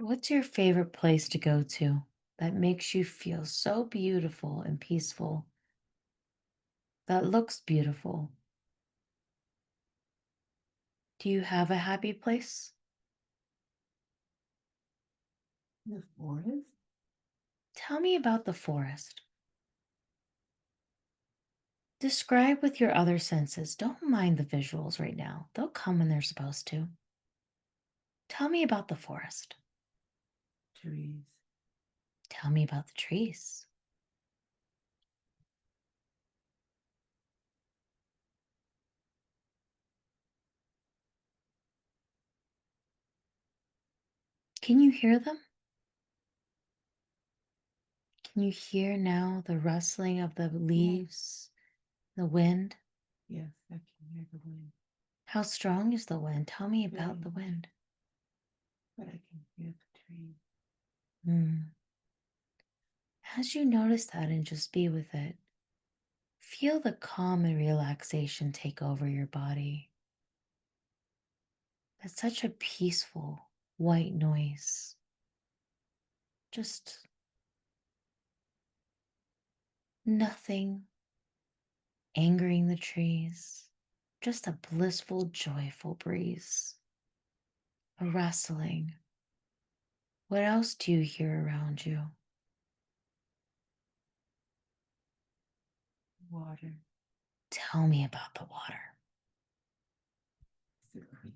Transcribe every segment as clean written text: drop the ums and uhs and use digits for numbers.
What's your favorite place to go to that makes you feel so beautiful and peaceful, that looks beautiful? Do you have a happy place? The forest? Tell me about the forest. Describe with your other senses. Don't mind the visuals right now, they'll come when they're supposed to. Tell me about the forest. Trees. Tell me about the trees. Can you hear them? Can you hear now the rustling of the Yes. leaves, the wind? Yes, I can hear the wind. How strong is the wind? Tell me Very about the much. wind. But I can hear the trees. Hmm. As you notice that and just be with it, feel the calm and relaxation take over your body. That's such a peaceful white noise. Just nothing angering the trees, just a blissful, joyful breeze, a rustling. What else do you hear around you? Water. Tell me about the water. It's a creek.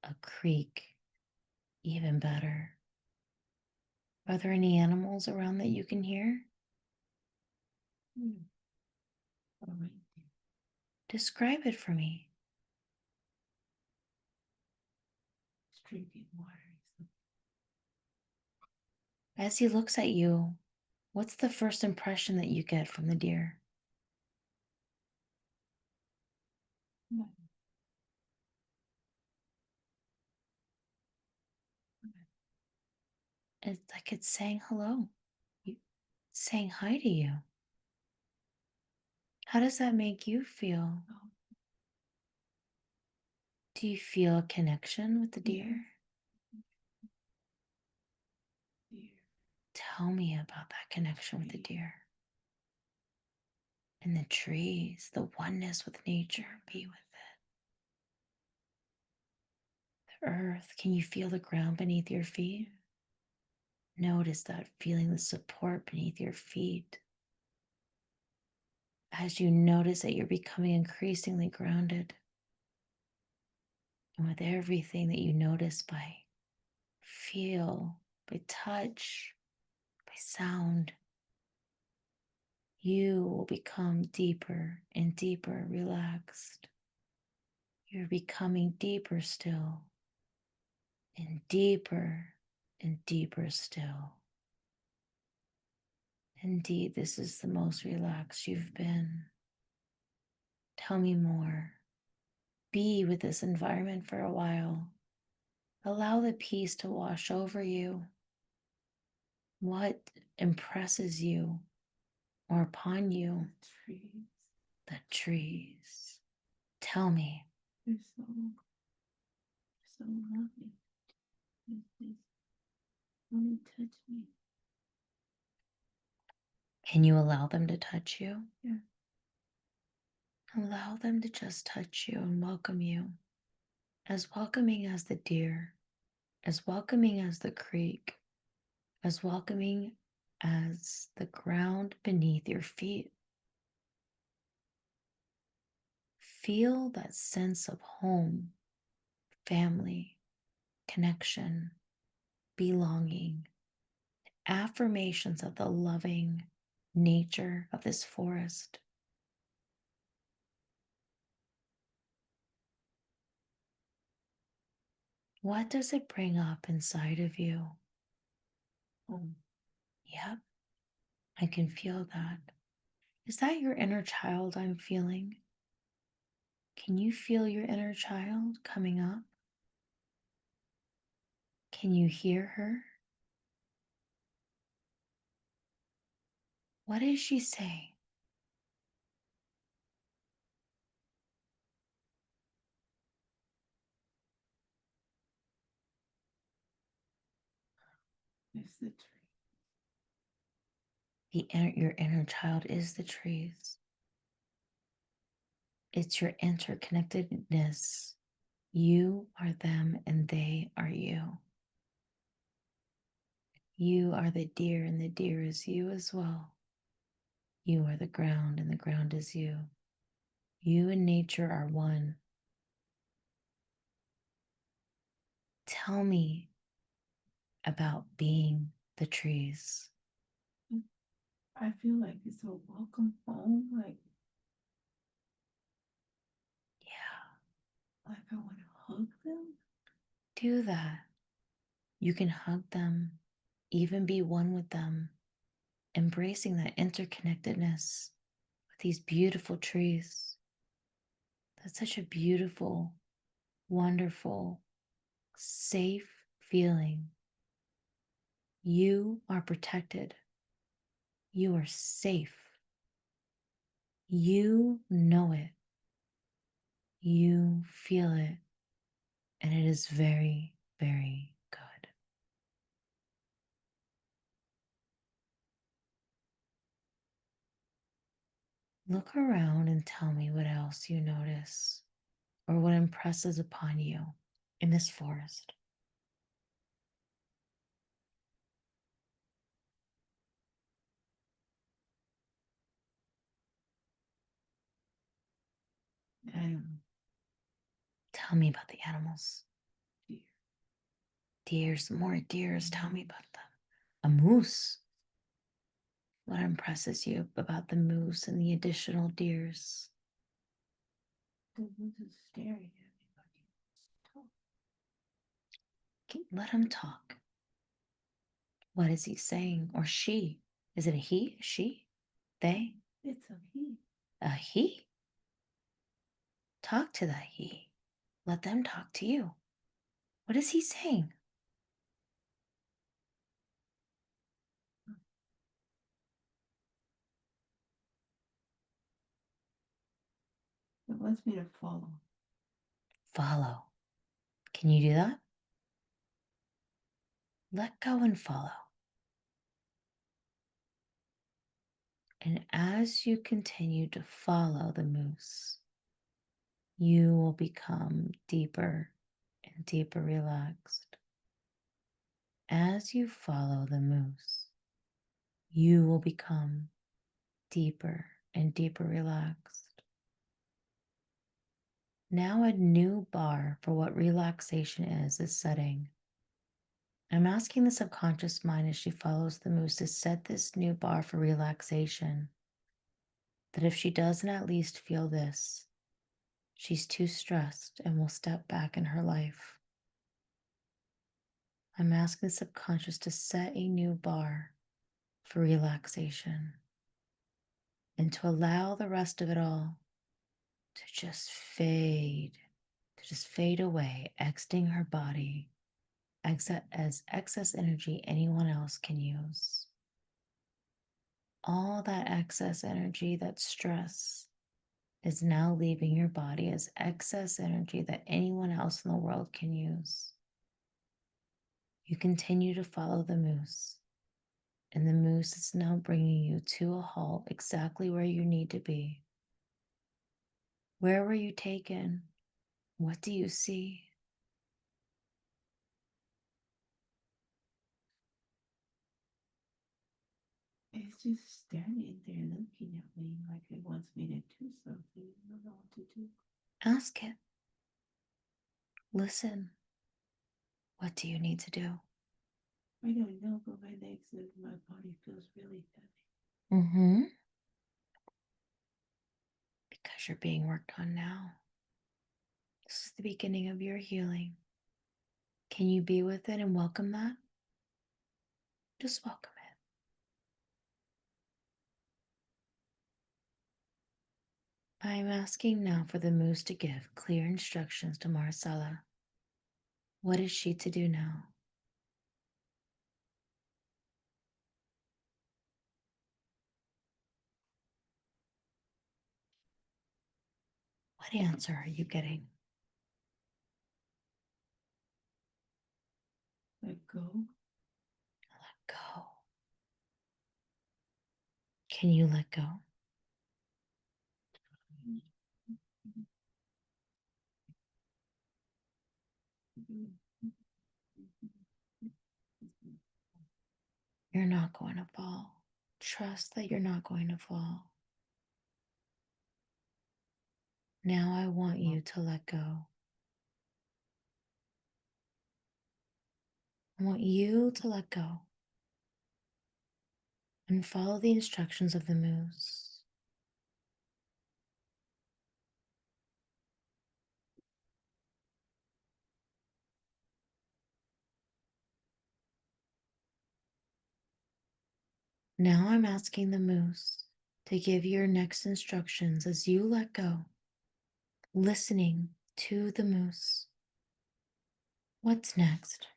A creek, even better. Are there any animals around that you can hear? Hmm. All right. Describe it for me. It's drinking water. As he looks at you, what's the first impression that you get from the deer? No, It's like it's saying hello, saying hi to you. How does that make you feel? no. Do you feel a connection with the Yes, deer? dear. Tell me about that connection with the Tree. deer. And the trees, the oneness with nature, be with it. The earth, can you feel the ground beneath your feet? Notice that feeling the support beneath your feet. As you notice that you're becoming increasingly grounded, and with everything that you notice by feel, by touch, by sound, you will become deeper and deeper relaxed. You're becoming deeper still, and deeper still. Indeed, this is the most relaxed you've been. Tell me more. Be with this environment for a while. Allow the peace to wash over you. What impresses you or upon you? The trees. The trees. Tell me, They're so lovely. They only touch me. can you allow them to touch you? Yeah. Allow them to just touch you and welcome you. As welcoming as the deer, as welcoming as the creek, as welcoming as the ground beneath your feet. Feel that sense of home, family, connection, belonging, affirmations of the loving nature of this forest. What does it bring up inside of you? Home. Yep, I can feel that. Is that your inner child I'm feeling? Can you feel your inner child coming up? Can you hear her? What is she saying? It's the tree. Your inner child is the trees. It's your interconnectedness. You are them and they are you. You are the deer and the deer is you as well. You are the ground and the ground is you. You and nature are one. Tell me about being the trees. I feel like it's a welcome home. Yeah, Like I want to hug them. do that. You can hug them, even be one with them, embracing that interconnectedness with these beautiful trees. That's such a beautiful, wonderful, safe feeling. You are protected. You are safe. You know it. You feel it. And it is very, very good. Look around and tell me what else you notice or what impresses upon you in this forest. And Tell me about the animals. deer. Deers, more deers. Tell me about them. A moose. What impresses you about the moose and the additional deers? The woods is staring at me like talk. Let him talk. What is he saying? Or she? Is it a he, a she, they? It's a he. A he? Talk to that he. Let them talk to you. What is he saying? It wants me to follow. Follow. Can you do that? Let go and follow. And as you continue to follow the moose, you will become deeper and deeper relaxed. As you follow the moose, you will become deeper and deeper relaxed. Now a new bar for what relaxation is setting. I'm asking the subconscious mind as she follows the moose to set this new bar for relaxation. That if she doesn't at least feel this, she's too stressed and will step back in her life. I'm asking the subconscious to set a new bar for relaxation and to allow the rest of it all to just fade away, exiting her body as excess energy anyone else can use. All that excess energy, that stress, is now leaving your body as excess energy that anyone else in the world can use. You continue to follow the moose, and the moose is now bringing you to a halt exactly where you need to be. Where were you taken? What do you see? It's just standing there looking at me like it wants me to do something. I don't know what to do. Ask it. Listen. What do you need to do? I don't know, but my legs and my body feels really heavy. Because you're being worked on now. This is the beginning of your healing. Can you be with it and welcome that? Just welcome it. I am asking now for the moose to give clear instructions to Marcella. What is she to do now? What answer are you getting? Let go. Allow Can you let go? You're not going to fall. Trust that you're not going to fall. Now I want you to let go. I want you to let go and follow the instructions of the moose. Now I'm asking the moose to give your next instructions as you let go, listening to the moose. What's next?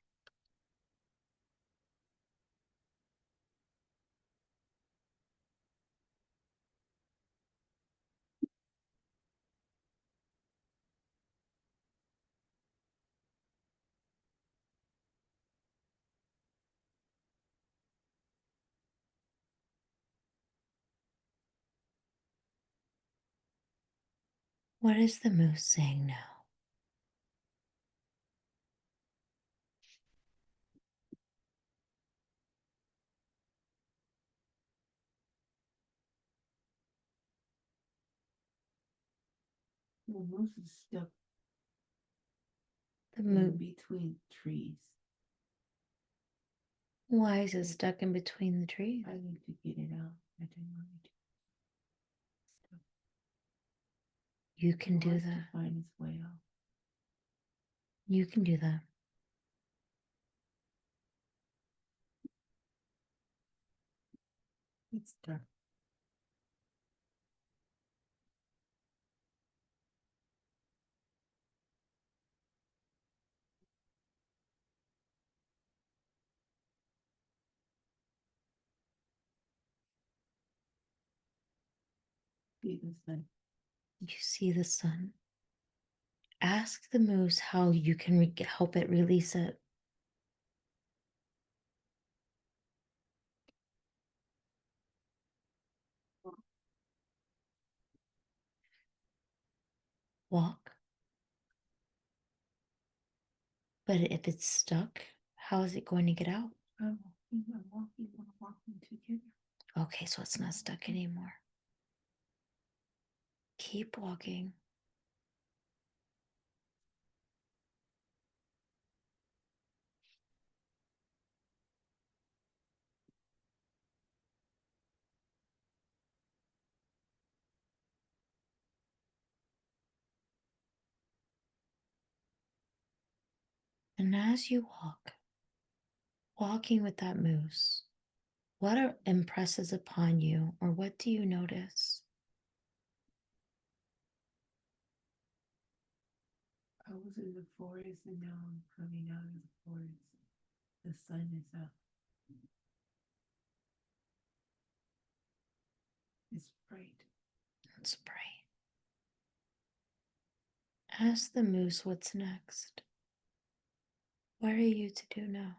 What is the moose saying now? The moose is stuck The in moose. between trees. Why is it stuck in between the trees? I need to get it out. I didn't want it to. You can do Wants that. to find its way out. You can do that. It's stuck. See the sun. You see the sun. Ask the moose how you can help it release it. Walk. But if it's stuck, how is it going to get out? I'm walking, we're walking together. Okay, so it's not stuck anymore. Keep walking. And as you walk, walking with that moose, impresses upon you, or what do you notice? I was in the forest and now I'm coming out of the forest. The sun is up. It's bright. It's bright. Ask the moose what's next. What are you to do now?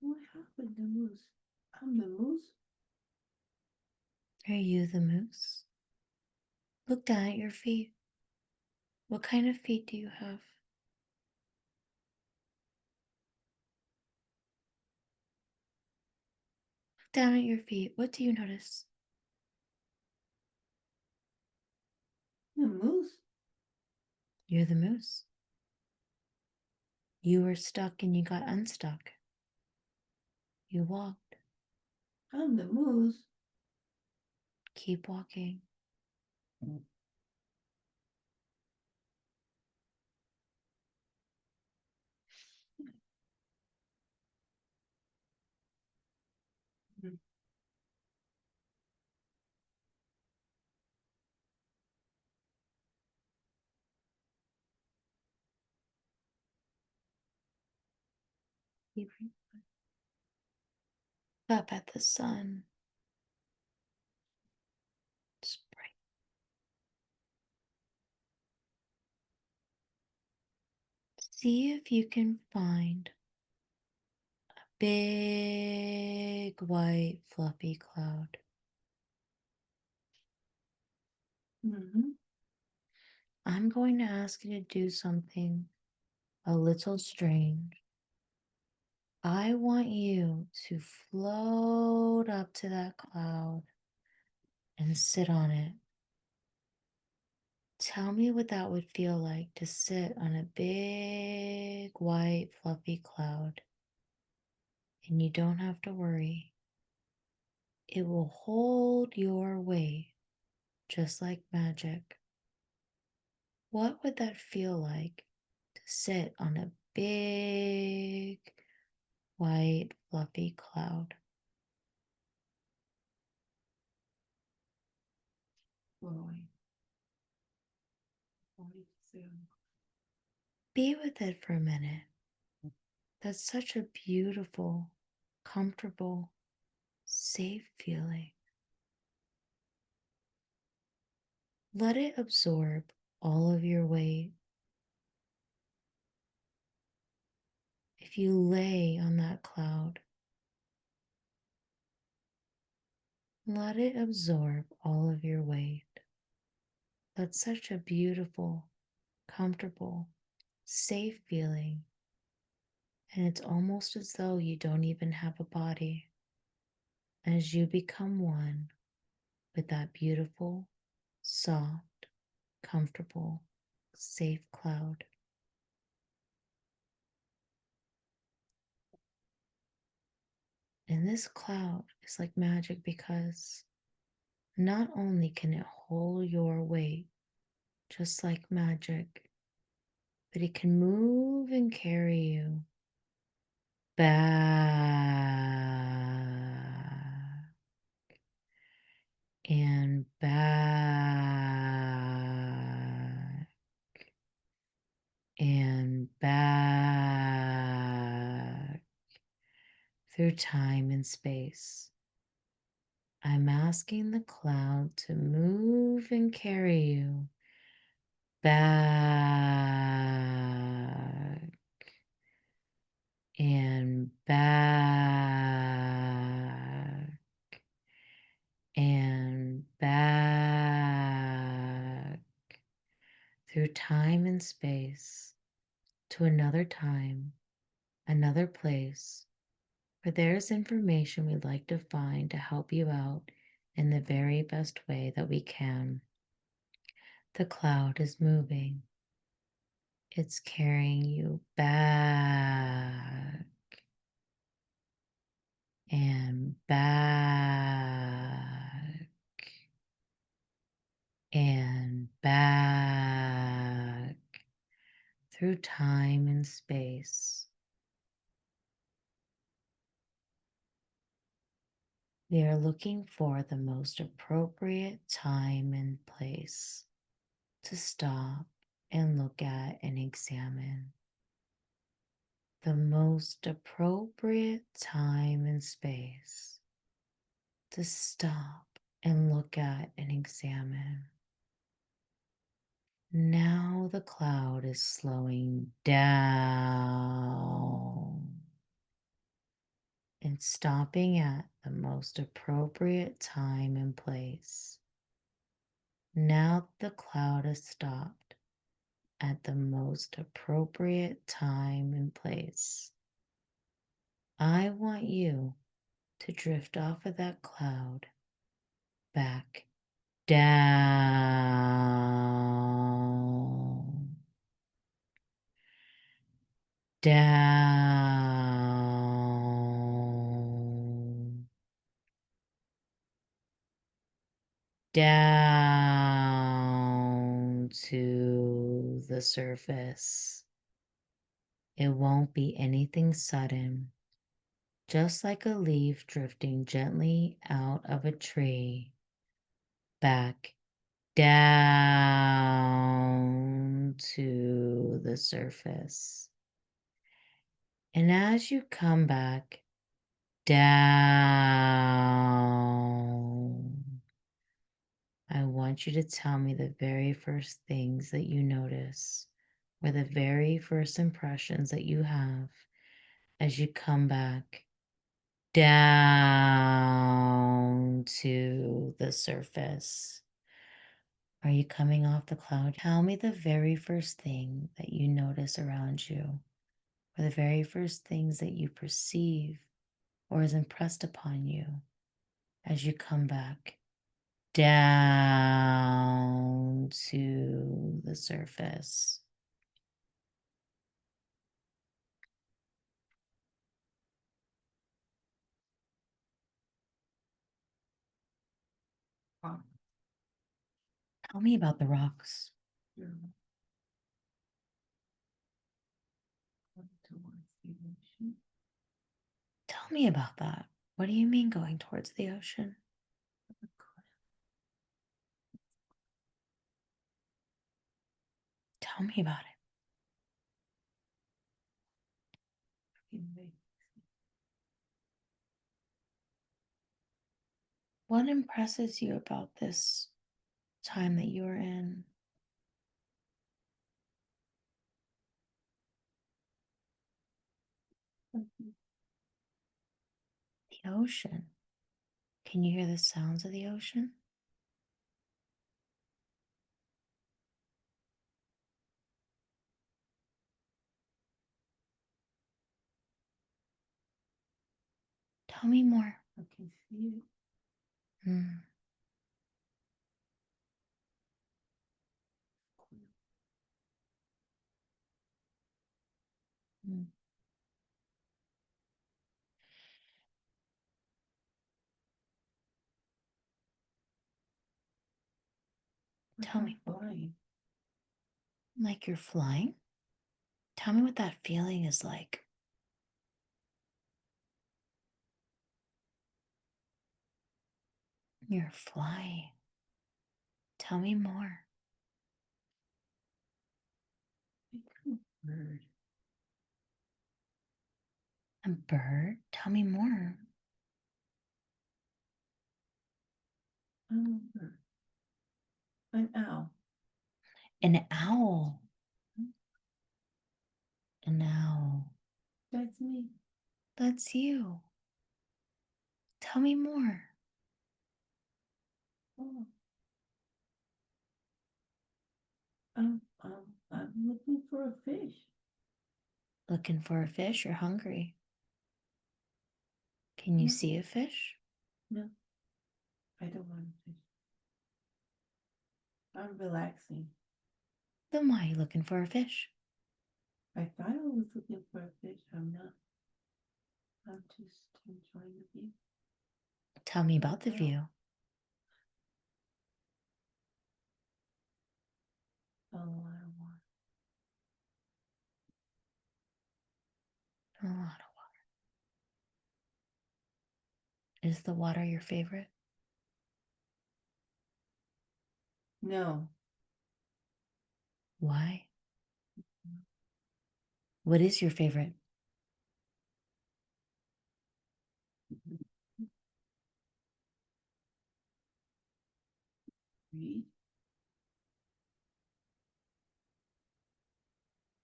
What happened, the moose? I'm the moose? Are you the moose? Look down at your feet. What kind of feet do you have? Look down at your feet. What do you notice? The moose? You're the moose. You were stuck and you got unstuck. You walked. I'm the moose. Keep walking. Keep up at the sun. It's bright. See if you can find a big white fluffy cloud. Mm-hmm. I'm going to ask you to do something a little strange. I want you to float up to that cloud and sit on it. Tell me what that would feel like to sit on a big white fluffy cloud. And you don't have to worry. It will hold your weight just like magic. What would that feel like to sit on a big white fluffy cloud? Flowing. Flowing soon. Be with it for a minute. That's such a beautiful, comfortable, safe feeling. Let it absorb all of your weight. If you lay on that cloud, let it absorb all of your weight. That's such a beautiful, comfortable, safe feeling. And it's almost as though you don't even have a body as you become one with that beautiful, soft, comfortable, safe cloud. And this cloud is like magic because not only can it hold your weight just like magic, but it can move and carry you back and back and back through time and space. I'm asking the cloud to move and carry you back and back and back through time and space to another time, another place where there's information we'd like to find to help you out in the very best way that we can. The cloud is moving. It's carrying you back and back and back through time and space. We are looking for the most appropriate time and place to stop and look at and examine. The most appropriate time and space to stop and look at and examine. Now the cloud is slowing down and stopping at the most appropriate time and place. Now the cloud has stopped at the most appropriate time and place. I want you to drift off of that cloud back down, down, down to the surface. It won't be anything sudden, just like a leaf drifting gently out of a tree, back down to the surface. And as you come back down, I want you to tell me the very first things that you notice were the very first impressions that you have as you come back down to the surface. Are you coming off the cloud? Tell me the very first thing that you notice around you, or the very first things that you perceive or is impressed upon you as you come back down to the surface. Um, Tell me about the rocks. you're going towards the ocean. Tell me about that. What do you mean going towards the ocean? The cliff Tell me about it. in the What impresses you about this time that you are in? The ocean. Can you hear the sounds of the ocean? Tell me more. I can see it. Mm, mm. Tell me more. Flying. Like you're flying? Tell me what that feeling is like. You're flying. Tell me more. Like a bird. A bird? Tell me more. Bird. An owl. An owl. An owl. That's me. That's you. Tell me more. Oh, I'm looking for a fish. Looking for a fish? You're hungry. Can you No. see a fish? No, I don't want a fish. I'm relaxing. Then why are you looking for a fish? I thought I was looking for a fish. I'm not. I'm just enjoying the view. Tell me about the Wow. view. A lot of water. A lot of water. Is the water your favorite? No. Why? What is your favorite? Read.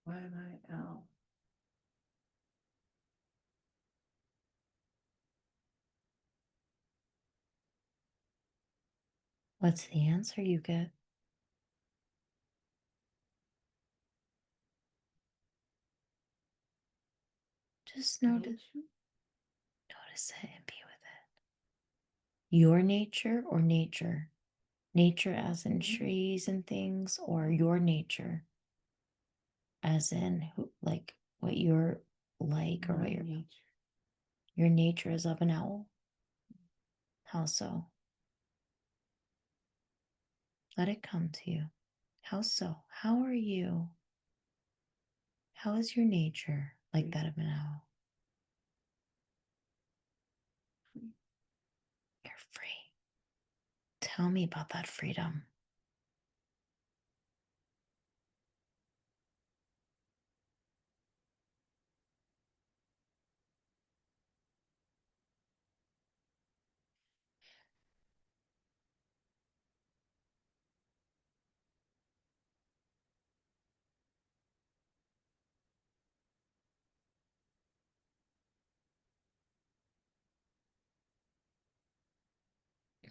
Why am I out? What's the answer you get? Just notice Nature? it and be with it. Your nature or nature? Nature as in Mhm. trees and things, or your nature as in who, like what you're like, or My what nature. your nature is of an owl? How so? Let it come to you. How so? How are you? How is your nature like that of an owl? Free. You're free. Tell me about that freedom.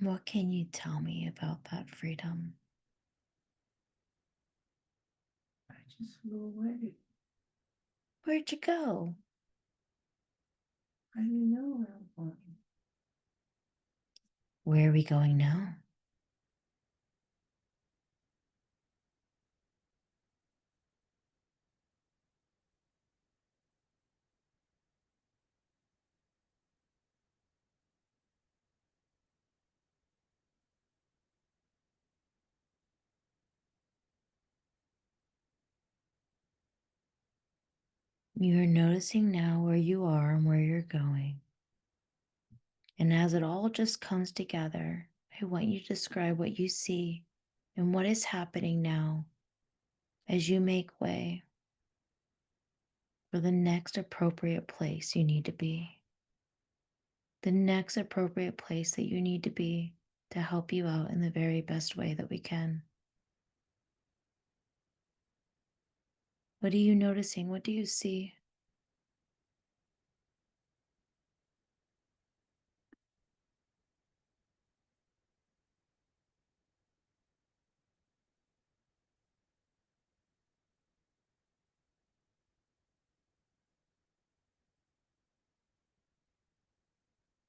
What can you tell me about that freedom? I just flew away. Where'd you go? I didn't know where I'm going. Where are we going now? You're noticing now where you are and where you're going. And as it all just comes together, I want you to describe what you see and what is happening now as you make way for the next appropriate place you need to be. The next appropriate place that you need to be to help you out in the very best way that we can. What are you noticing? What do you see?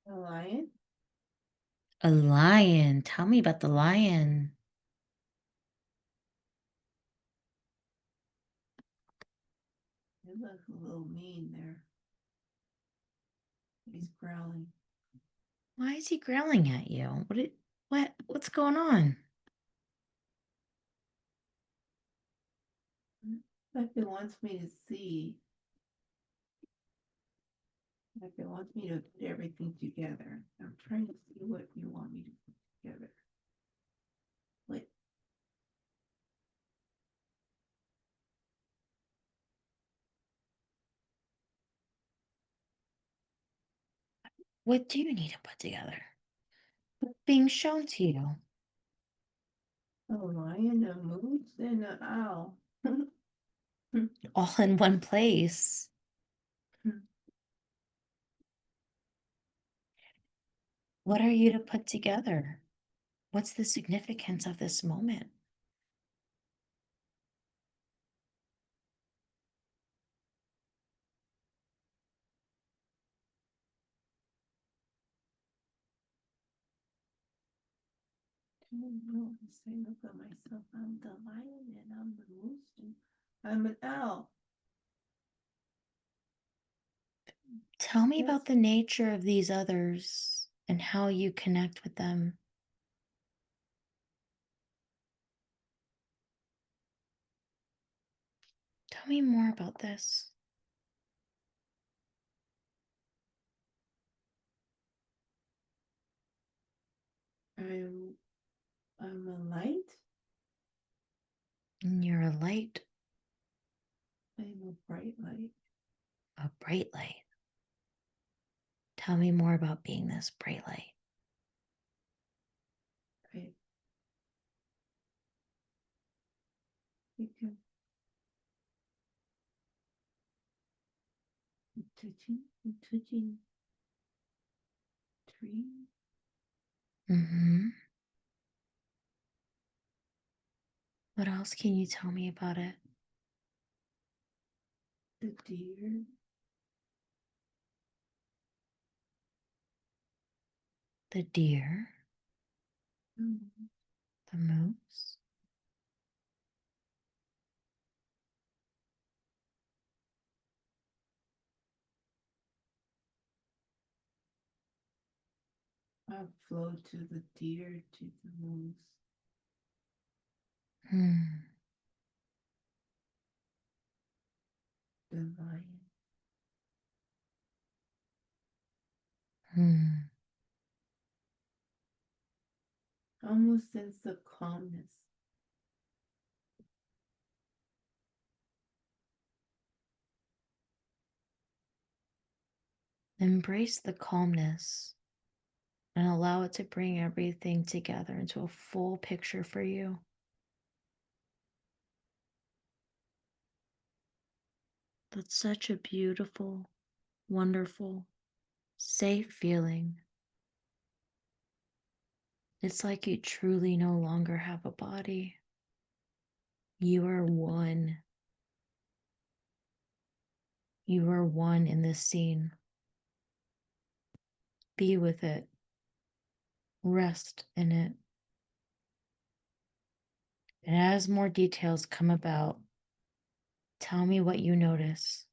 A lion? A lion. Tell me about the lion. He looks a little mean there. He's growling. Why is he growling at you? What's going on? Like it wants me to see. Like it wants me to put everything together. I'm trying to see what you want me to put together. Like, What do you need to put together? What's being shown to you? a lion, a moose, and an owl. All in one place. What are you to put together? What's the significance of this moment? I don't know. I say, look at myself. I'm the lion and I'm the moose and I'm an owl. Tell me Yes. about the nature of these others and how you connect with them. Tell me more about this. I'm I'm a light. And you're a light, I'm a bright light. a bright light. Tell me more about being this bright light. Right. Because I'm touching tree, Mm-hmm. What else can you tell me about it? the deer, The deer, mm, the moose. I flow to the deer, to the moose, Hmm. the lion. Hmm. Almost sense of calmness. Embrace the calmness and allow it to bring everything together into a full picture for you. That's such a beautiful, wonderful, safe feeling. It's like you truly no longer have a body. You are one. You are one in this scene. Be with it. Rest in it. And as more details come about, tell me what you notice.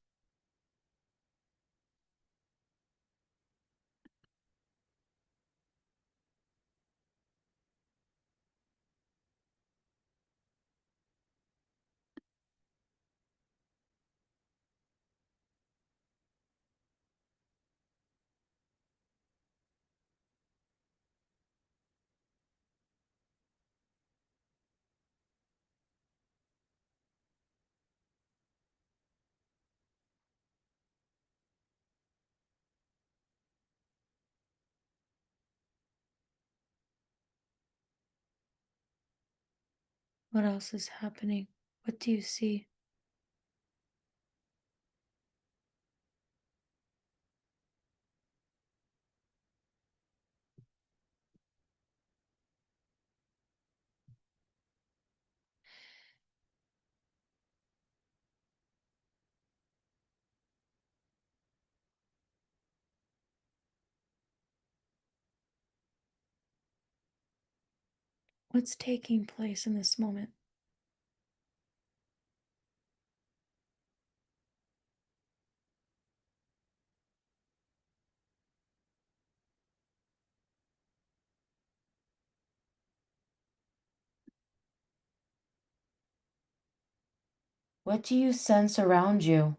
What else is happening? What do you see? What's taking place in this moment? What do you sense around you?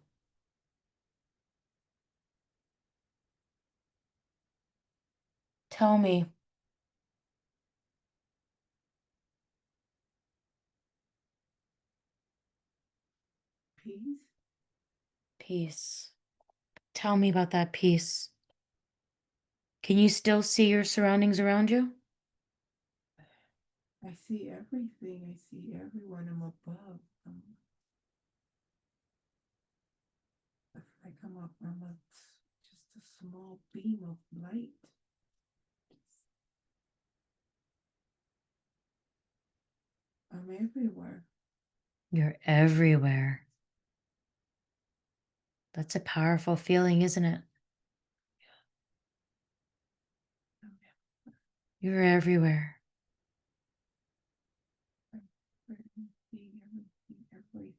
Tell me. Peace. Peace. Tell me about that peace. Can you still see your surroundings around you? I see everything. I see everyone. I'm above. It's like I'm up. Just a small beam of light. I'm everywhere. You're everywhere. That's a powerful feeling, isn't it? I'm You're everywhere. everything, everything, everything.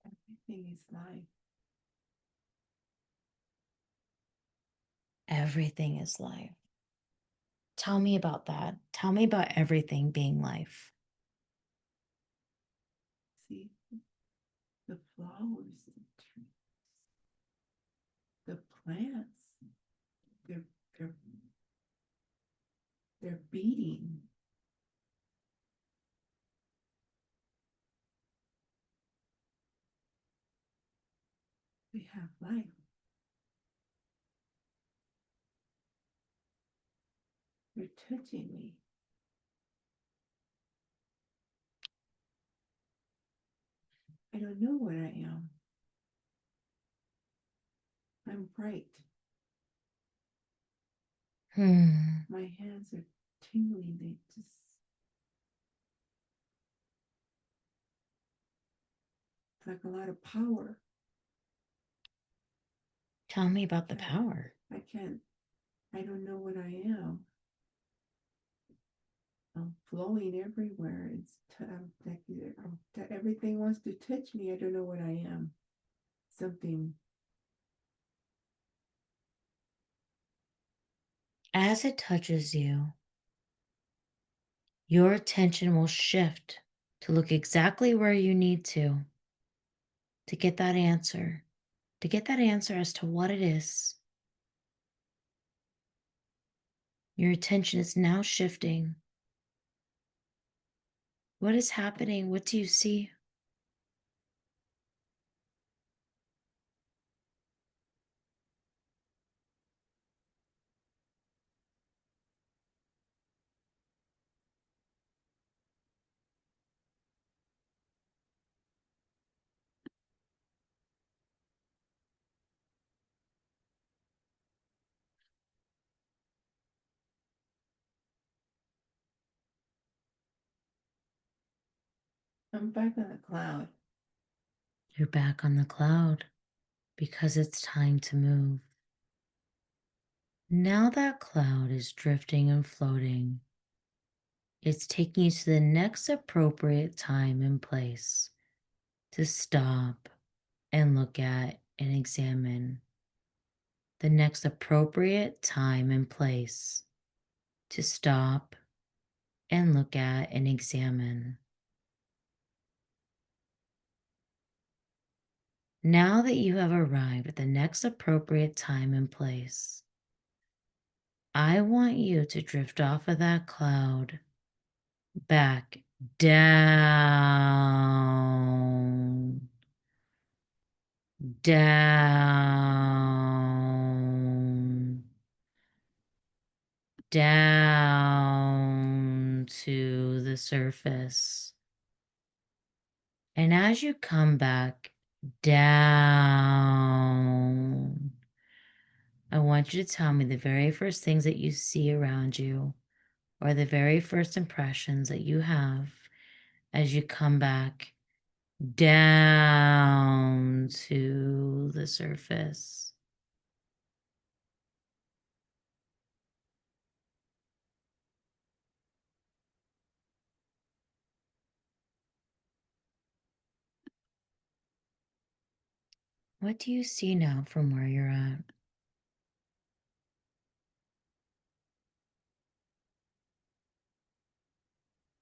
Everything is life. Everything is life. Tell me about that. Tell me about everything being life. See the flowers, the trees, the plants. They're they're they're beating. They have life. They're touching me. I don't know what I am. I'm bright. My hands are tingling. They just, it's like a lot of power. Tell me about the Yeah. power. I don't know what I am. I'm flowing everywhere. Everything wants to touch me. I don't know what I am. Something. As it touches you, your attention will shift to look exactly where you need to get that answer, as to what it is. Your attention is now shifting. What is happening? What do you see? I'm back on the cloud. You're back on the cloud because it's time to move. Now that cloud is drifting and floating, it's taking you to the next appropriate time and place to stop and look at and examine. The next appropriate time and place to stop and look at and examine. Now that you have arrived at the next appropriate time and place, I want you to drift off of that cloud back down, down, down to the surface. And as you come back down, I want you to tell me the very first things that you see around you, or the very first impressions that you have as you come back down to the surface. What do you see now from where you're at?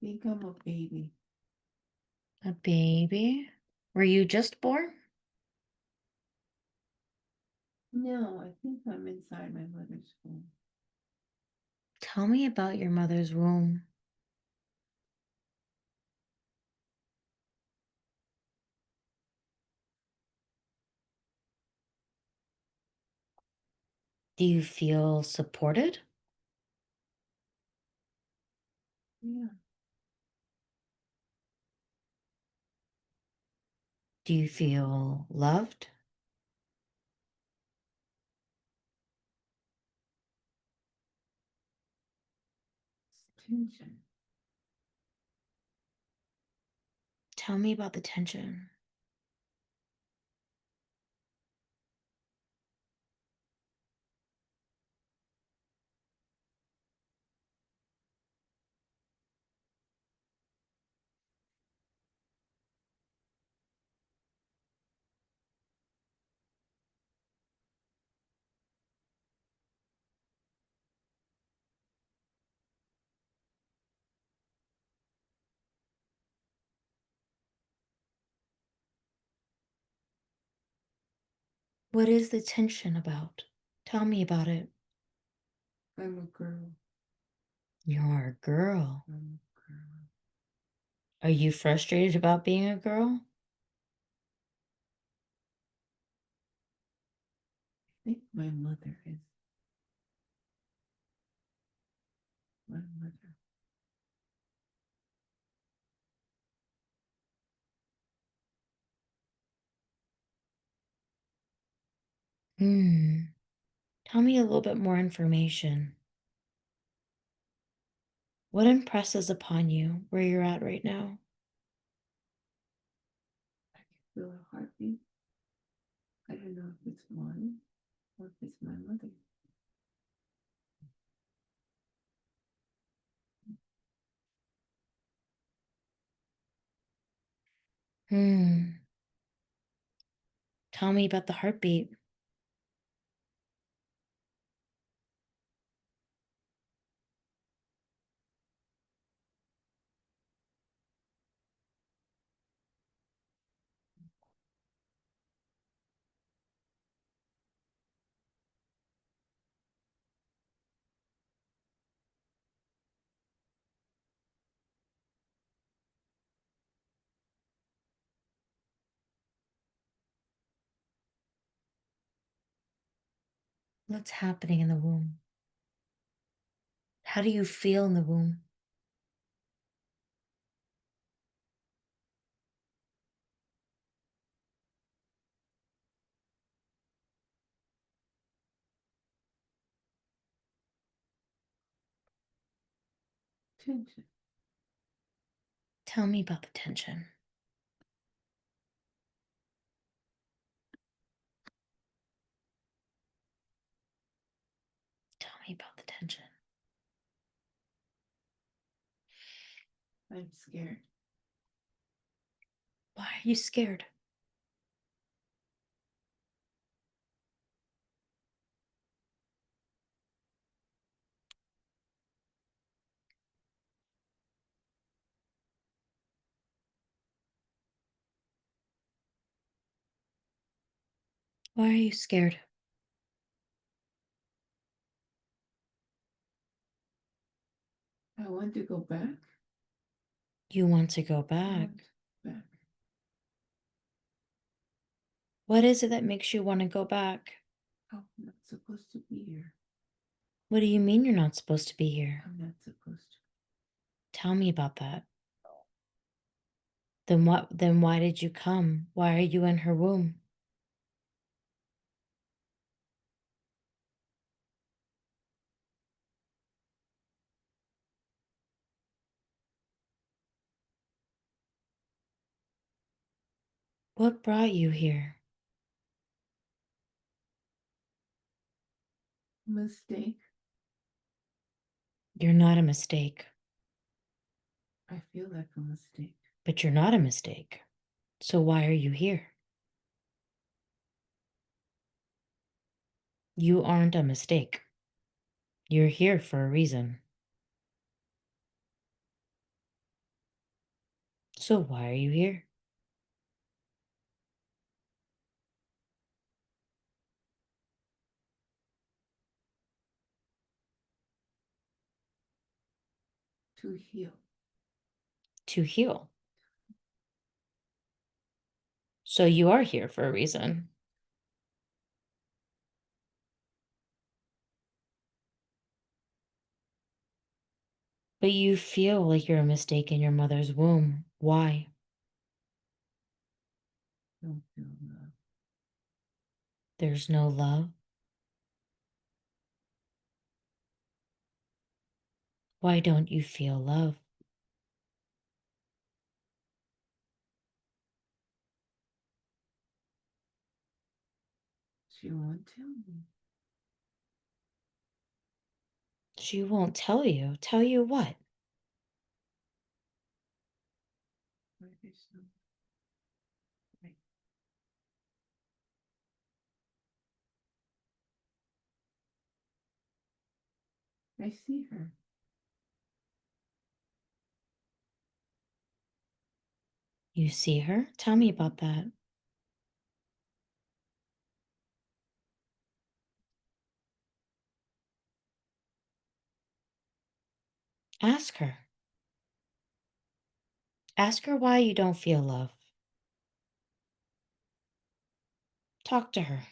I think I'm a baby. A baby? Were you just born? No, I think I'm inside my mother's womb. Tell me about your mother's womb. Do you feel supported? Yeah, Do you feel loved? tension. Tell me about the tension. What is the tension about? Tell me about it. I'm a girl. You're a girl. I'm a girl. Are you frustrated about being a girl? I think my mother is my mother. Hmm. Tell me a little bit more information. What impresses upon you where you're at right now? I can feel her heartbeat. I don't know if it's mine or if it's my mother. Hmm. Tell me about the heartbeat. What's happening in the womb? How do you feel in the womb? Tension. Tell me about the tension. I'm scared. Why are you scared? Why are you scared? I want to go back. You want to go I back. want back. What is it that makes you want to go back? Oh, I'm not supposed to be here. What do you mean you're not supposed to be here? I'm not supposed to. Tell me about that. Then why did you come? Why are you in her womb? What brought you here? Mistake. You're not a mistake, I feel like a mistake. but you're not a mistake. So why are you here? You aren't a mistake. You're here for a reason. So why are you here? To heal. To heal. So you are here for a reason. But you feel like you're a mistake in your mother's womb. Why? Don't feel love. There's no love. Why don't you feel love? She won't tell me. She won't tell you. Tell you what? Why there's no right. I see her. You see her? Tell me about that. Ask her. Ask her why you don't feel love. Talk to her.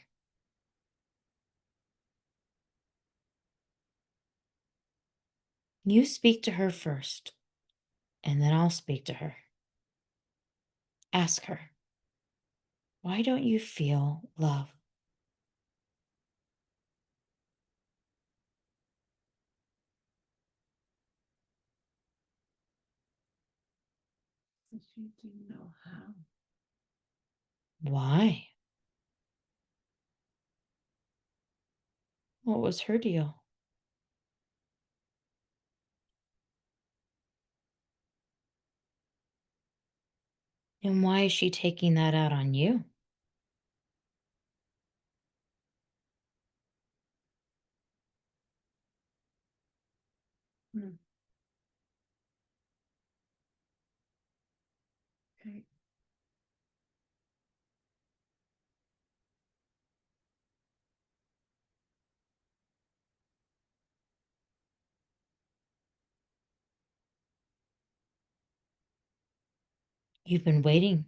You speak to her first, and then I'll speak to her. Ask her, why don't you feel love? So she didn't know how. Why? What was her deal? And why is she taking that out on you? Hmm. Okay. You've been waiting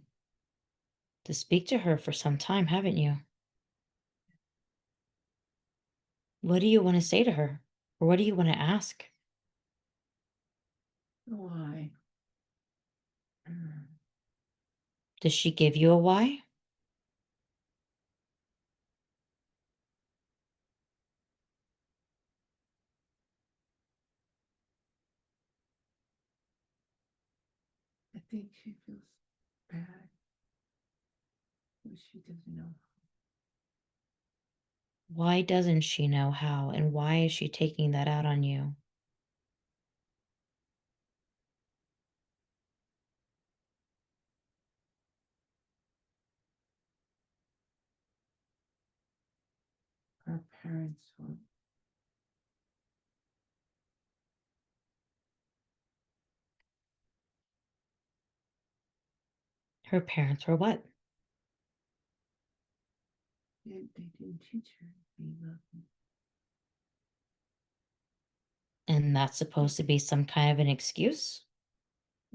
to speak to her for some time, haven't you? What do you want to say to her? Or what do you want to ask? Why? Hmm. Does she give you a why? I think she feels bad, but she doesn't know. Why doesn't she know how? And why is she taking that out on you? Our parents were. Her parents were what? They didn't teach her to be loving. And that's supposed to be some kind of an excuse?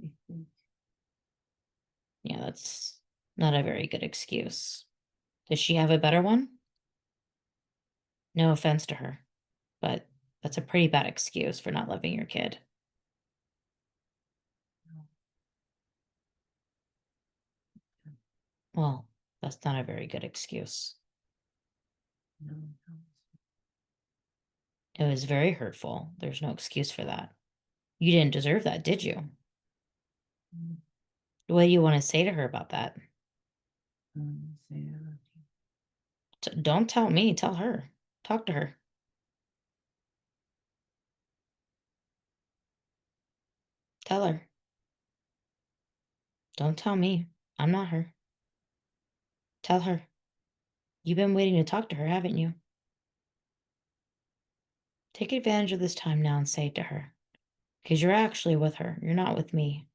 I think. Yeah, that's not a very good excuse. Does she have a better one? No offense to her, but that's a pretty bad excuse for not loving your kid. No, Well, that's not a very good excuse. no, It was very hurtful. There's no excuse for that. You didn't deserve that, did you? no. What do you want to say to her about that? Say I love you. Don't tell me, tell her. Talk to her. Tell her. Don't tell me. I'm not her. Tell her. You've been waiting to talk to her, haven't you? Take advantage of this time now and say it to her. Because you're actually with her. You're not with me.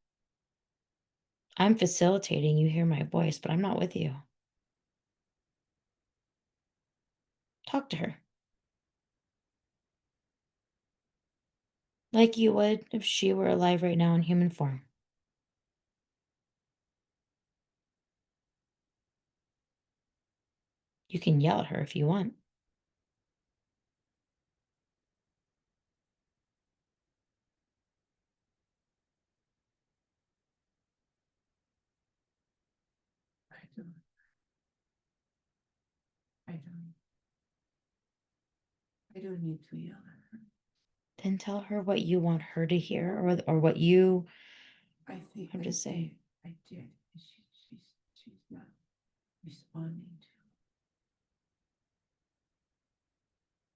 I'm facilitating. You hear my voice, but I'm not with you. Talk to her. Like you would if she were alive right now in human form. You can yell at her if you want. I don't. I don't. I don't need to yell at her. Then tell her what you want her to hear or what you I think have to say. I did. She's not responding to.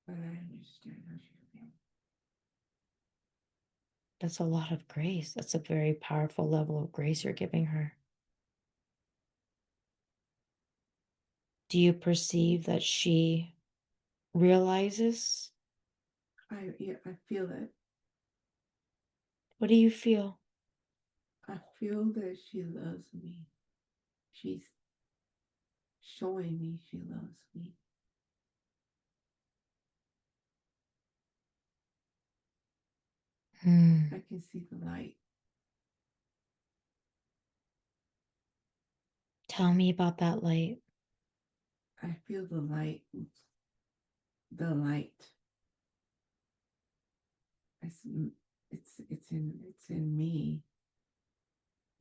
But I understand how she feels. That's a lot of grace. That's a very powerful level of grace you're giving her. Do you perceive that she realizes? I feel it. What do you feel? I feel that she loves me. She's showing me she loves me. Hmm. I can see the light. Tell me about that light. I feel the light. The light. It's in me.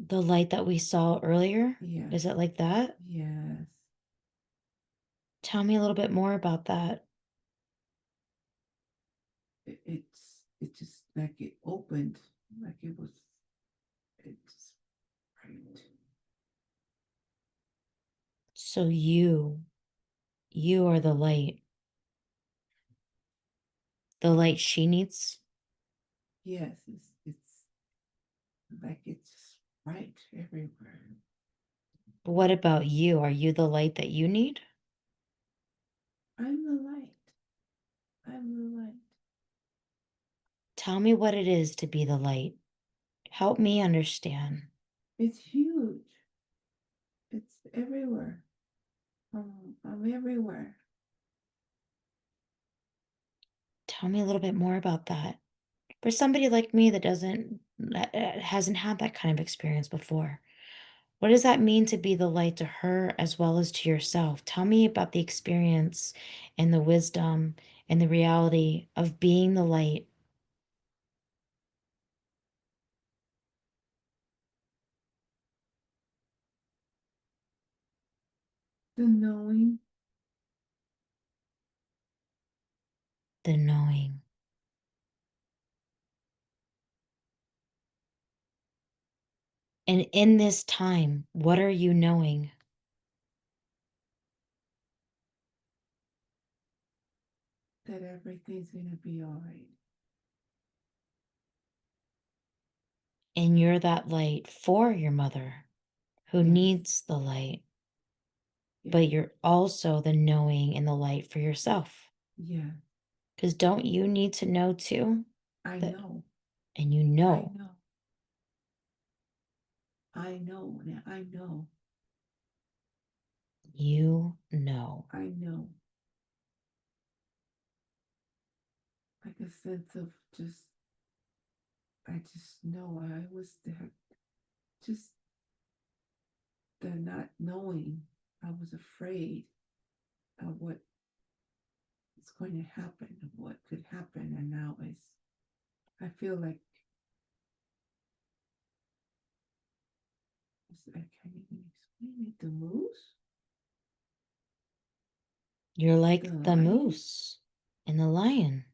The light that we saw earlier? Yeah. Is it like that? Yes. Tell me a little bit more about that. It's just like it opened, like it's right. So you are the light. The light she needs. Yes, it's like it's right everywhere. But what about you? Are you the light that you need? I'm the light. I'm the light. Tell me what it is to be the light. Help me understand. It's huge. It's everywhere. I'm everywhere. Tell me a little bit more about that. For somebody like me that hasn't had that kind of experience before. What does that mean to be the light to her as well as to yourself? Tell me about the experience and the wisdom and the reality of being the light. The knowing. The knowing. And in this time, what are you knowing? That everything's gonna be all right. And you're that light for your mother who Yes. needs the light, Yes. but you're also the knowing and the light for yourself. Yeah. Because don't you need to know too? I That, know. and you I know, know. I know. Now I know. you know. I know. Like a sense of just, I just know I was there. Just the not knowing. I was afraid of what is going to happen, of what could happen. And now I feel like I can't even explain it. The moose, You're the like the lion. moose and the lion.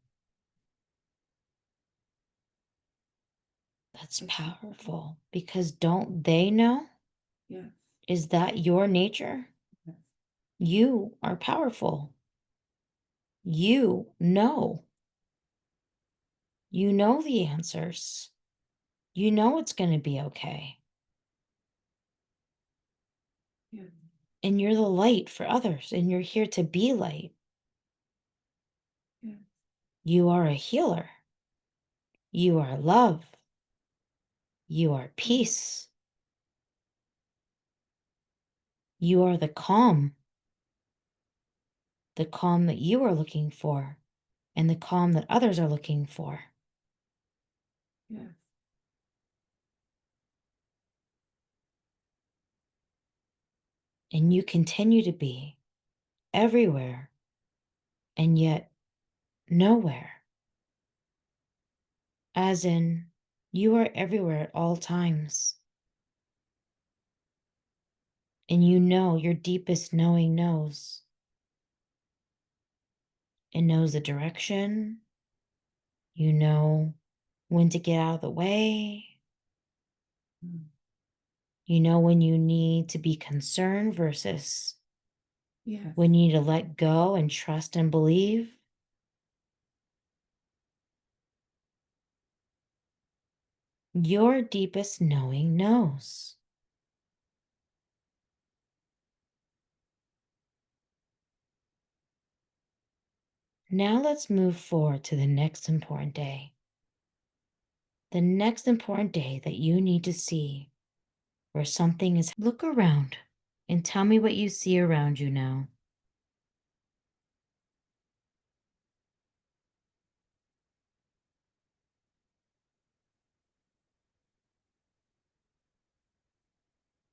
That's It's, powerful because don't they know? yes, Is that your nature? yes, You are powerful. You know. You know the answers. You know it's going to be okay. yes, And you're the light for others, and you're here to be light. yes, You are a healer. You are love. You are yes, peace. You are the calm that you are looking for, and the calm that others are looking for. yes, And you continue to be everywhere and yet nowhere. As in, you are everywhere at all times. And you know your deepest knowing knows. It knows the direction. You know when to get out of the way. mm, You know when you need to be concerned versus yes, when you need to let go and trust and believe. Your deepest knowing knows. Now let's move forward to the next important day. The next important day that you need to see where something is. Look around and tell me what you see around you now.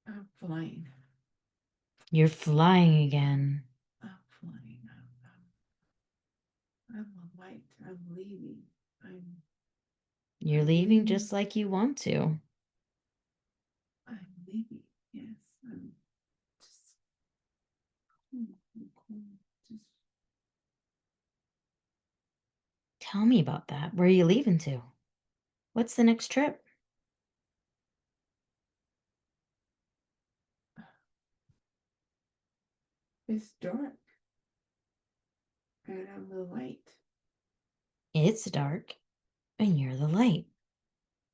I'm flying. You're flying again. I'm flying. I'm a light. I'm leaving. I'm You're I'm leaving leaving. just like you want to. I'm leaving. Yes. I'm just cool. Just Tell me about that. Where are you leaving to? What's the next trip? it's dark and I'm the light. It's dark and you're the light.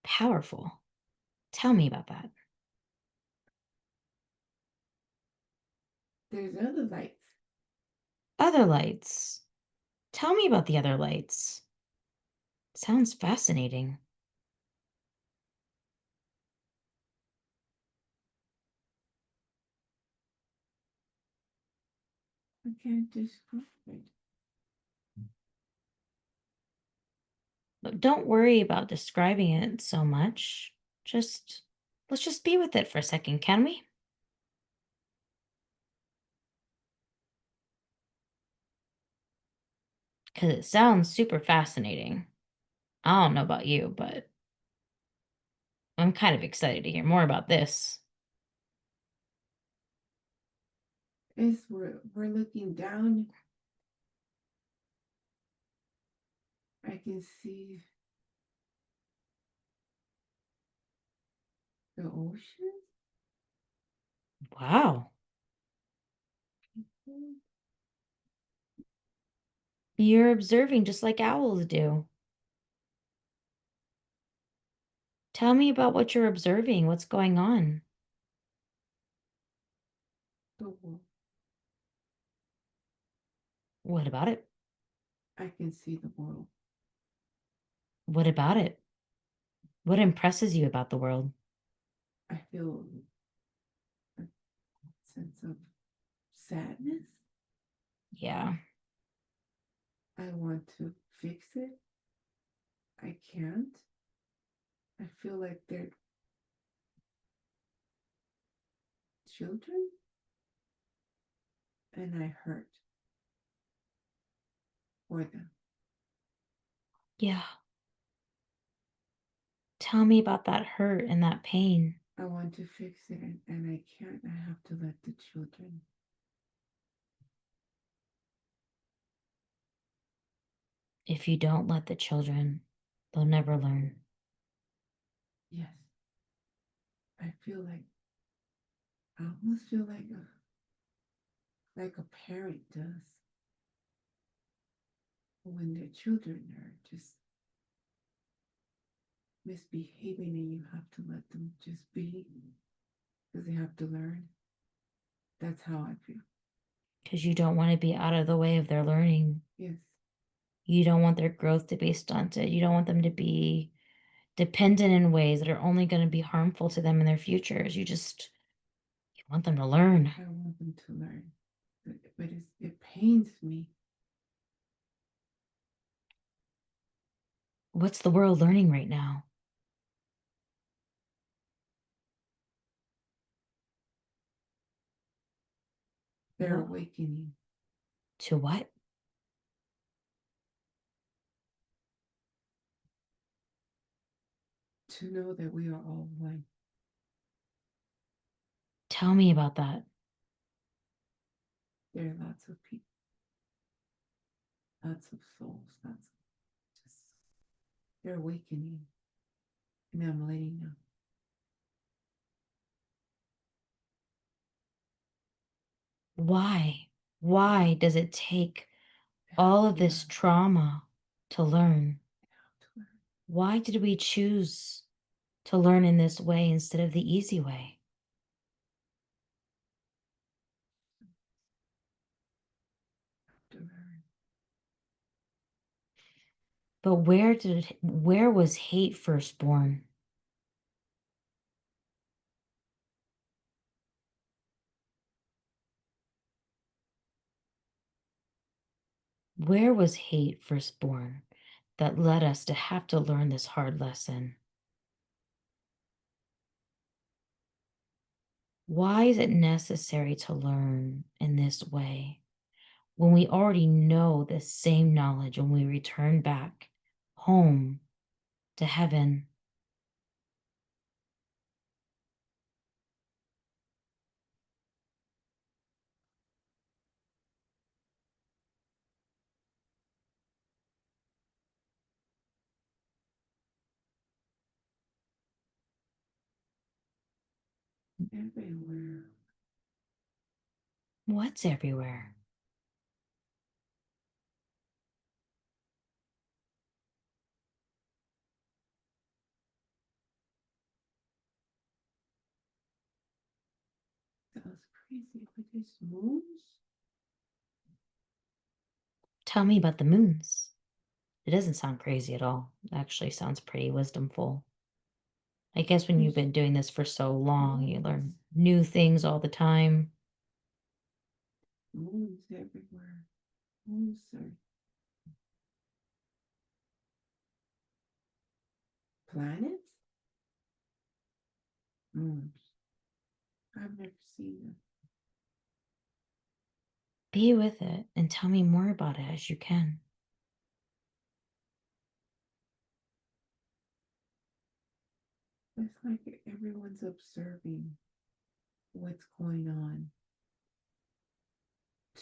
Powerful. Tell me about that. There's other lights. Other lights. Tell me about the other lights. Sounds fascinating. I can't describe it. But don't worry about describing it so much. Just let's just be with it for a second, can we? Because it sounds super fascinating. I don't know about you, but I'm kind of excited to hear more about this. It's we're looking down. I can see the ocean. Wow. You're observing just like owls do. Tell me about what you're observing. What's going on? The world. What about it? I can see the world. What about it? What impresses you about the world? I feel a sense of sadness. Yeah. I want to fix it. I can't. I feel like they're children and I hurt for them. Yeah. Tell me about that hurt and that pain. I want to fix it and I can't. I have to let the children. If you don't let the children, they'll never learn. Yes. I feel like I almost feel like a parent does when their children are just misbehaving and you have to let them just be because they have to learn. That's how I feel. Because you don't want to be out of the way of their learning. Yes. You don't want their growth to be stunted. You don't want them to be dependent in ways that are only going to be harmful to them in their futures. You want them to learn. I want them to learn. But it pains me. What's the world learning right now? They're awakening To what? to know that we are all one. Tell me about that. There are lots of people, lots of souls, lots of just they're awakening. And I'm letting them. Why? Why does it take They all have of to this learn. trauma to learn? They have to learn. Why did we choose to learn in this way instead of the easy way? To learn. But where was hate first born? Where was hate first born that led us to have to learn this hard lesson? Why is it necessary to learn in this way when we already know the same knowledge when we return back home to heaven? Everywhere. What's everywhere? That was crazy. But there's moons. Tell me about the moons. It doesn't sound crazy at all. It actually sounds pretty wisdomful. I guess when you've There's been doing this for so long, you moons. learn new things all the time. Moons everywhere. Moons are planets. Moons. I've never seen them. Be with it and tell me more about it as you can. It's like everyone's observing what's going on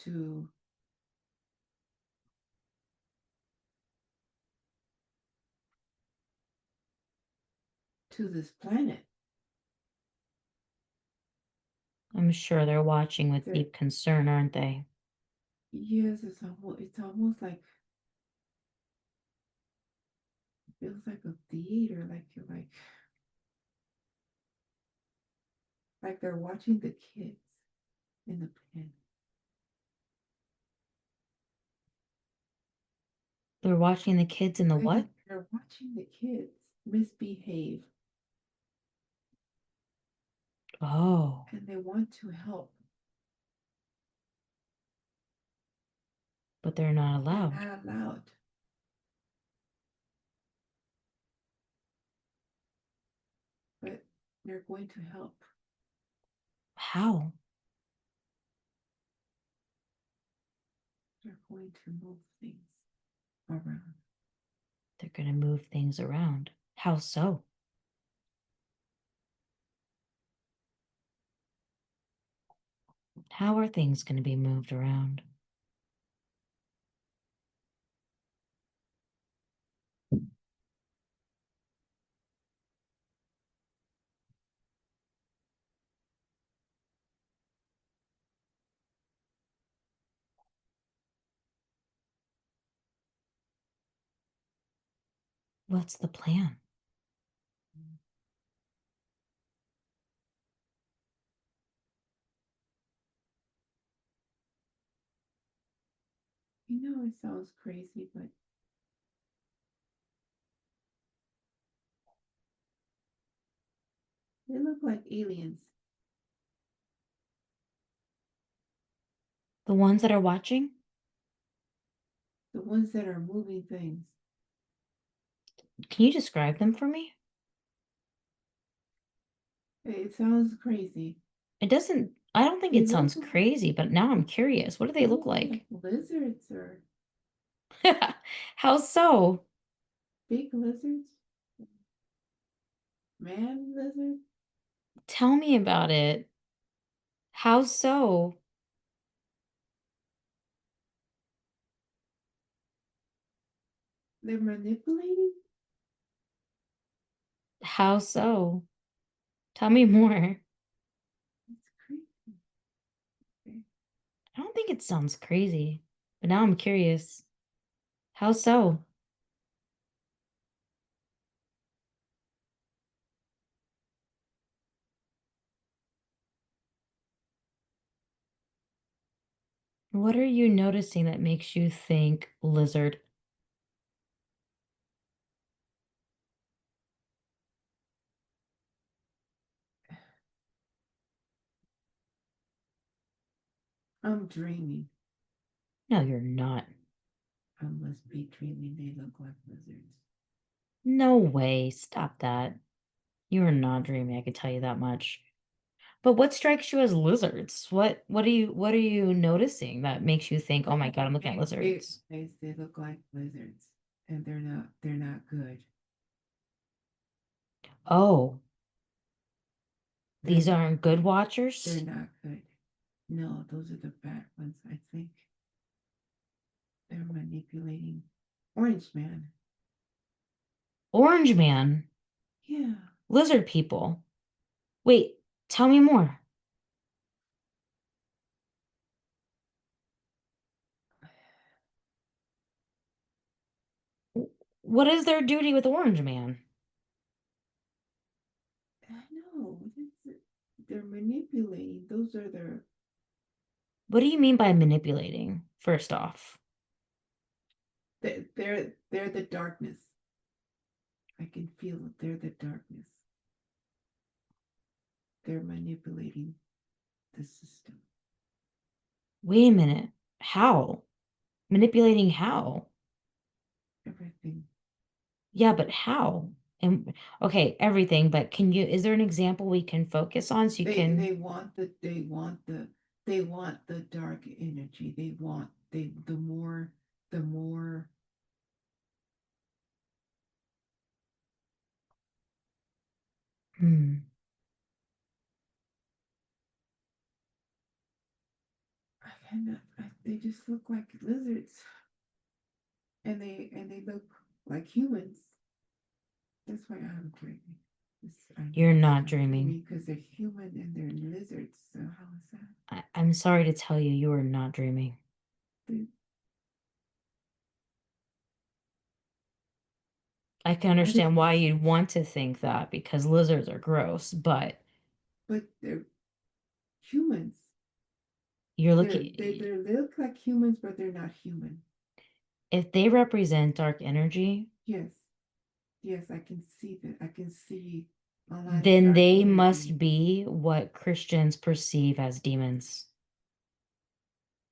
to this planet. I'm sure they're watching with That deep concern, aren't they? yes, it's almost like feels like a theater, like you're like they're watching the kids in the pen. They're watching the kids in the what? They're watching the kids misbehave Oh, and they want to help. but they're not They're allowed. not allowed, but they're going to help. How? They're going to move things around. They're going to move things around. How so? How are things going to be moved around? What's the plan? You know, it sounds crazy, but they look like aliens. The ones that are watching? The ones that are moving things. Can you describe them for me? It sounds crazy. It doesn't, I don't think They it look sounds crazy, but now I'm curious. What do they look like like? lizards or How so? big lizards, man lizard. Tell me about it. How so? They're manipulating. How so? Tell me more. It's crazy. I don't think it sounds crazy, but now I'm curious. How so? What are you noticing that makes you think lizard? I'm dreaming. No, you're not. I must be dreaming. They look like lizards. No way. Stop that. You are not dreaming, I can tell you that much. But what strikes you as lizards? What are you noticing that makes you think, "Oh my God, I'm looking at lizards?" They look like lizards, and they're not good. Oh, They're these not aren't good good. They're watchers? not good. No, those are the bad ones. I think they're manipulating Orange Man. Orange man, Yeah, lizard people. Wait, tell me more. What is their duty with Orange Man? I know. They're manipulating. Those are their. What do you mean by manipulating, first off? They're the darkness. I can feel it. They're the darkness. They're manipulating the system. Wait a minute. How? Manipulating how? Everything. Yeah, but how? And okay, everything, but is there an example we can focus on so you can, They want the dark energy. They want they the more hmm, I cannot they just look like lizards and they look like humans. That's why I'm dreaming. I you're know not I'm dreaming. dreaming because they're human and they're lizards. So how is that? I'm sorry to tell you, you are not dreaming. They, I can are they understand why you'd lizards? want to think that because lizards are gross, but But they're humans. you're looking, They look like humans, but they're not human. If they represent dark energy, Yes. Yes, I can see that. I can see a lot of then dark they energy. must be what Christians perceive as demons.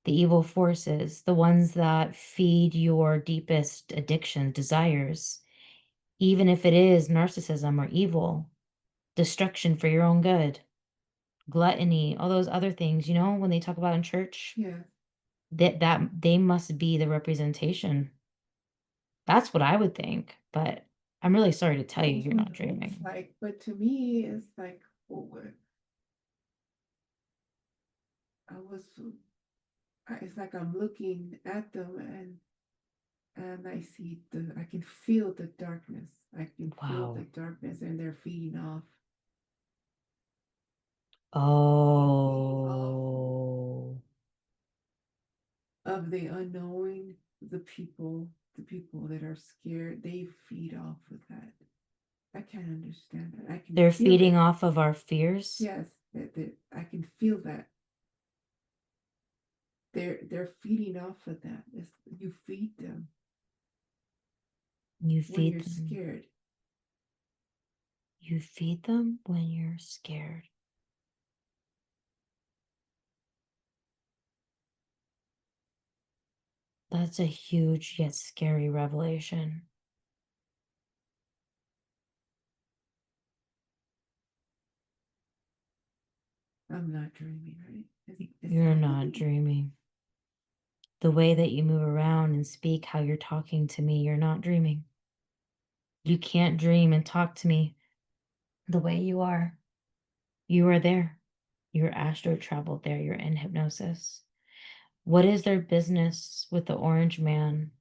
The evil forces, the ones that feed your deepest addiction, desires, even if it is narcissism or evil, destruction for your own good, gluttony, all those other things, when they talk about in church, Yes. that they must be the representation. That's what I would think, but I'm really sorry to tell you, you're not It's dreaming. like, but to me, it's like, oh, I was, it's like I'm looking at them and I can feel the darkness. I can feel the Wow. darkness and they're feeding off. They're feeding off Oh, of the unknowing, the people that are scared, they feed off of that. I can't understand that. I can they're feel feeding it. off of our fears. Yes, that I can feel that. They're feeding off of that. You feed them You when feed you're them. scared. You feed them when you're scared. That's a huge yet scary revelation. I'm not dreaming, right? It's You're not happening. dreaming. The way that you move around and speak, how you're talking to me, you're not dreaming. You can't dream and talk to me the way you are. You are there. You're astro traveled there. You're in hypnosis. What is their business with the orange man?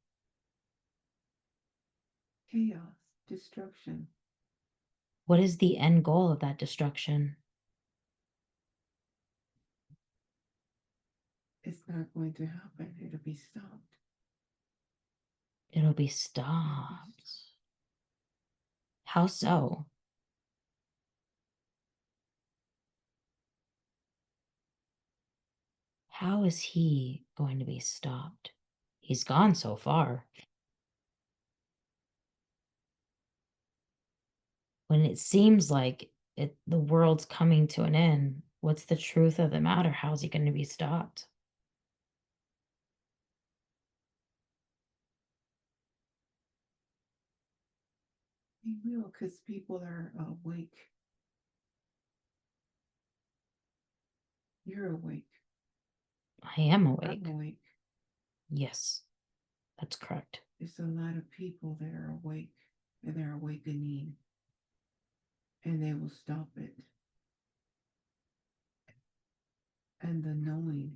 Chaos, destruction. What is the end goal of that destruction? It's not going to happen. It'll be stopped. It'll be It'll be stopped. stopped. How so? How is he going to be stopped? He's gone so far. When it seems like the world's coming to an end, what's the truth of the matter? How's he going to be stopped? He will, because people are awake. You're awake. I am I'm awake. awake. Yes, that's correct. There's a lot of people that are awake and they're awakening and they will stop it. And the knowing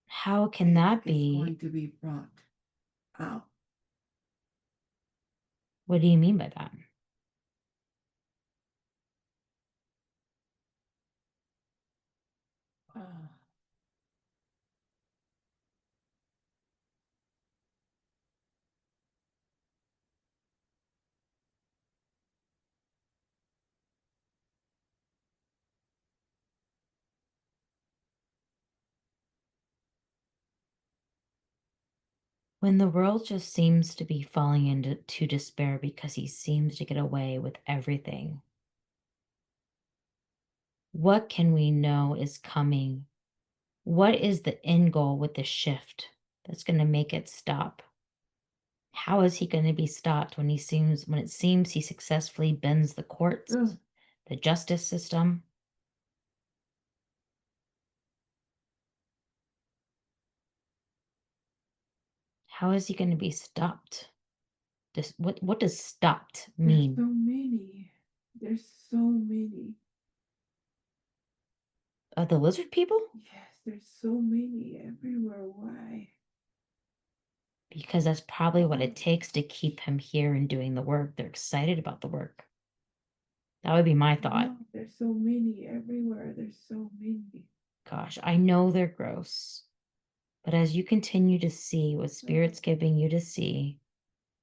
How can that is be? going to be brought out. What do you mean by that? Oh, When the world just seems to be falling into despair because he seems to get away with everything, what can we know is coming? What is the end goal with the shift that's going to make it stop? How is he going to be stopped when it seems he successfully bends the courts, ugh. the justice system? How is he going to be stopped? What does stopped There's so mean? many. There's so many. The lizard people? Yes, there's so many everywhere. Why? Because that's probably what Why? it takes to keep him here and doing the work. They're excited about the work. That would be my thought. No, there's so many everywhere. There's so many. Gosh, I know they're gross, but as you continue to see what Ugh. Spirit's giving you to see,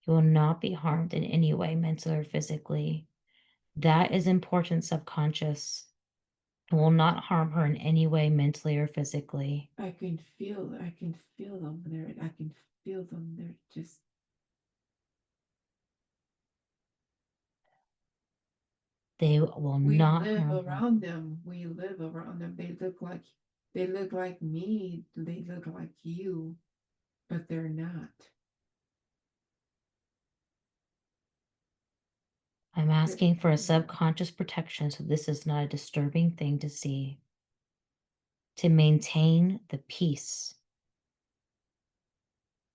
you will not be harmed in any way, mentally or physically. That is important, subconscious. will not harm her in any way, mentally or physically. I can feel them. I can feel them. They're just, They will we not live harm her. around them. We live around them. They look like me. They look like you, but they're not. I'm They're, asking for a they're not. subconscious protection so this is not a disturbing thing to see. To maintain the peace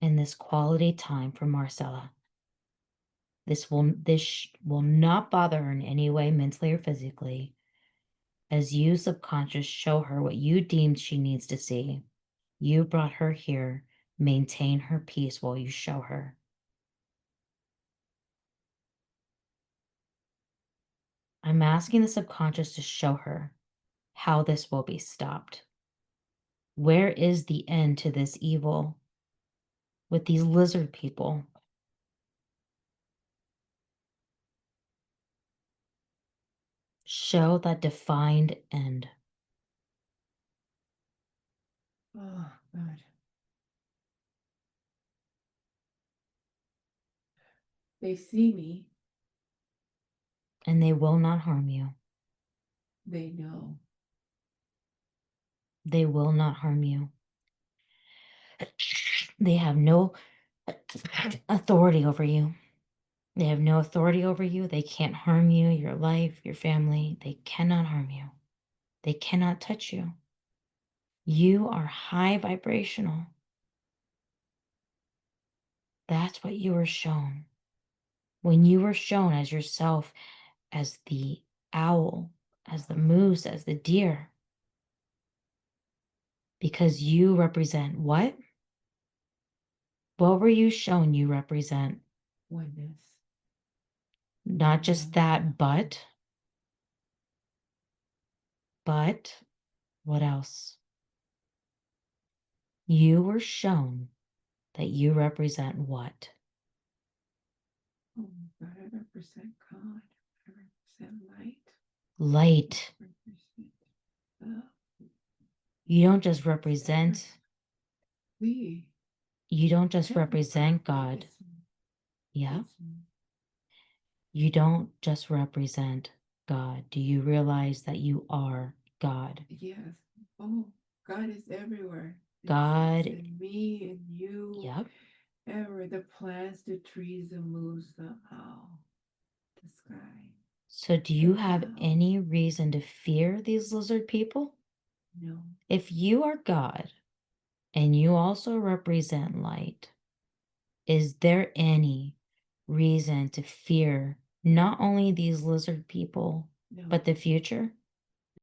in this quality time for Marcella. This will not bother her in any way, mentally or physically, as you subconscious show her what you deemed she needs to see. You brought her here. Maintain her peace while you show her. I'm asking the subconscious to show her how this will be stopped. Where is the end to this evil with these lizard people? Show that defined end. Oh, God. They see me. And they will not harm you. They know. They will not harm you. They have no authority over you. They have no authority over you. They can't harm you, your life, your family. They cannot harm you. They cannot touch you. You are high vibrational. That's what you were shown. When you were shown as yourself, as the owl, as the moose, as the deer, because you represent what? What were you shown you represent? Oneness. Not just that, but what else? You were shown that you represent what? Oh, God, I represent God. I represent light. Light. I represent love. You don't just It's represent, we. you don't just represent Everybody. God. Yeah. It's me. You don't just represent God. Do you realize that you are God? Yes. Oh, God is everywhere. It's God, in me and you. yep. Everywhere. The plants, the trees, the moose, the owl, the sky, So do the you have clouds. any reason to fear these lizard people? No. If you are God and you also represent light, is there any reason to fear not only these lizard people, No. but the future?